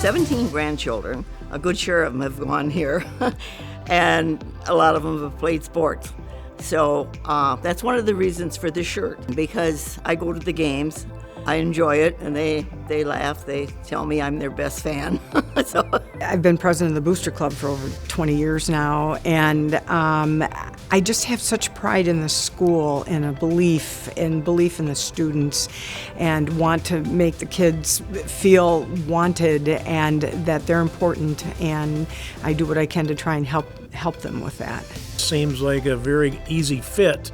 17 grandchildren. A good share of them have gone here, and a lot of them have played sports. So that's one of the reasons for this shirt, because I go to the games, I enjoy it, and they laugh. They tell me I'm their best fan. So I've been president of the Booster Club for over 20 years now, and I just have such pride in the school and a belief in the students, and want to make the kids feel wanted and that they're important, and I do what I can to try and help them with that. Seems like a very easy fit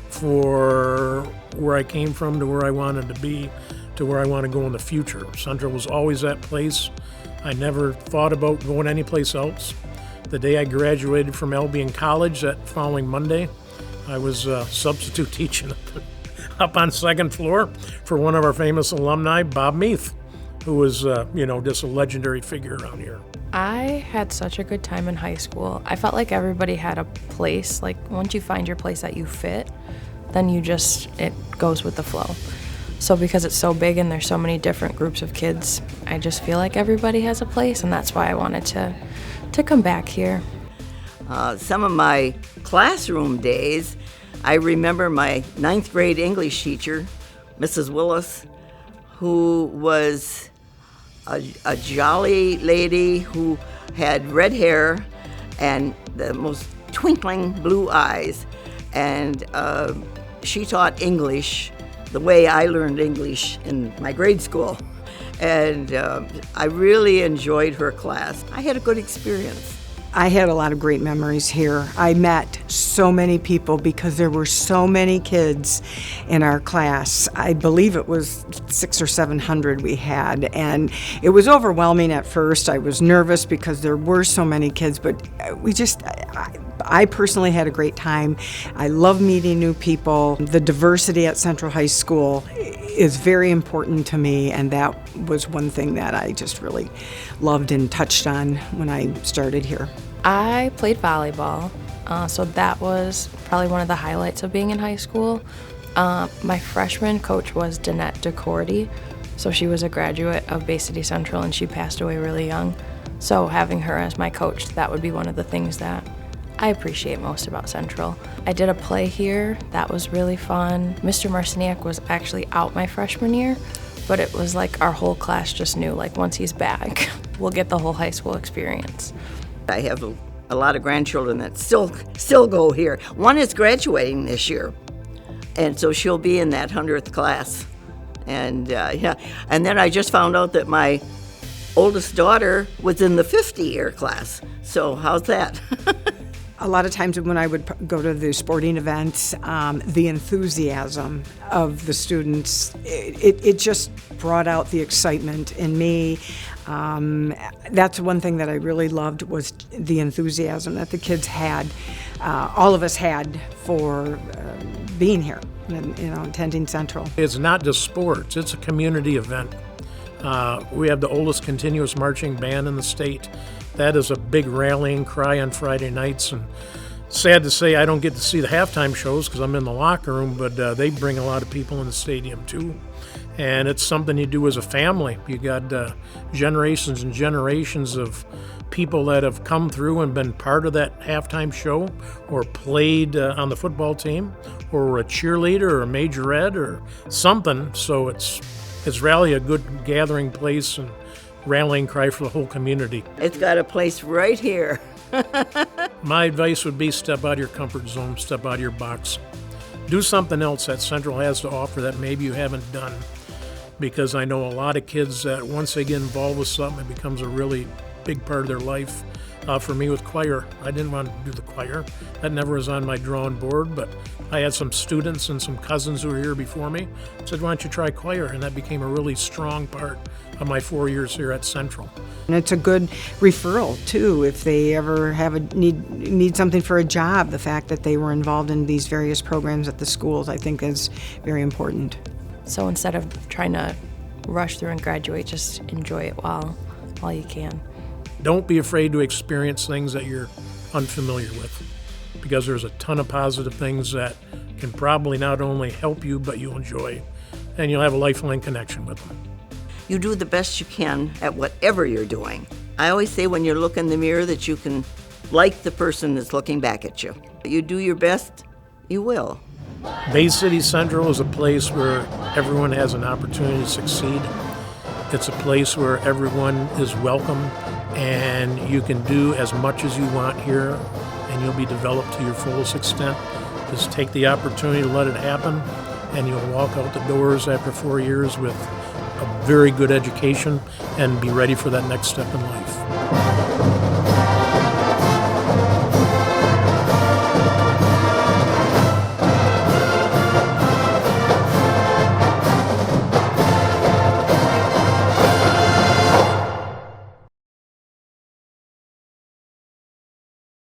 for where I came from to where I wanted to be to where I want to go in the future. Central was always that place. I never thought about going anyplace else. The day I graduated from Albion College, that following Monday, I was substitute teaching up on second floor for one of our famous alumni, Bob Meath, who was just a legendary figure around here. I had such a good time in high school. I felt like everybody had a place. Like once you find your place that you fit, then it goes with the flow. So because it's so big and there's so many different groups of kids, I just feel like everybody has a place, and that's why I wanted to come back here. Some of my classroom days, I remember my 9th grade English teacher, Mrs. Willis, who was a jolly lady who had red hair and the most twinkling blue eyes, and she taught English the way I learned English in my grade school, and I really enjoyed her class. I had a good experience. I had a lot of great memories here. I met so many people because there were so many kids in our class. I believe it was 600 or 700 we had, and it was overwhelming at first. I was nervous because there were so many kids, but I personally had a great time. I love meeting new people. The diversity at Central High School is very important to me, and that was one thing that I just really loved and touched on when I started here. I played volleyball, so that was probably one of the highlights of being in high school. My freshman coach was Danette DeCordy, so she was a graduate of Bay City Central, and she passed away really young. So having her as my coach, that would be one of the things that I appreciate most about Central. I did a play here. That was really fun. Mr. Marciniak was actually out my freshman year, but it was like our whole class just knew, like, once he's back, we'll get the whole high school experience. I have a lot of grandchildren that still go here. One is graduating this year, and so she'll be in that 100th class. And and then I just found out that my oldest daughter was in the 50-year class. So how's that? A lot of times when I would go to the sporting events, the enthusiasm of the students, it just brought out the excitement in me. That's one thing that I really loved, was the enthusiasm that the kids had, all of us had, for being here, and, attending Central. It's not just sports, it's a community event. We have the oldest continuous marching band in the state. That is a big rallying cry on Friday nights, and sad to say I don't get to see the halftime shows because I'm in the locker room, but they bring a lot of people in the stadium too. And it's something you do as a family. You got generations and generations of people that have come through and been part of that halftime show, or played on the football team, or were a cheerleader or a majorette or something. So it's really a good gathering place and rallying cry for the whole community. It's got a place right here. My advice would be step out of your comfort zone, step out of your box. Do something else that Central has to offer that maybe you haven't done. Because I know a lot of kids that once they get involved with something, it becomes a really big part of their life. For me with choir, I didn't want to do the choir. That never was on my drawing board, but I had some students and some cousins who were here before me said, why don't you try choir? And that became a really strong part of my 4 years here at Central. And it's a good referral too, if they ever have need something for a job. The fact that they were involved in these various programs at the schools, I think, is very important. So instead of trying to rush through and graduate, just enjoy it while you can. Don't be afraid to experience things that you're unfamiliar with, because there's a ton of positive things that can probably not only help you, but you'll enjoy, and you'll have a lifelong connection with them. you do the best you can at whatever you're doing. I always say when you look in the mirror that you can like the person that's looking back at you. You do your best, you will. Bay City Central is a place where everyone has an opportunity to succeed. It's a place where everyone is welcome, and you can do as much as you want here, and you'll be developed to your fullest extent. Just take the opportunity to let it happen, and you'll walk out the doors after 4 years with a very good education and be ready for that next step in life.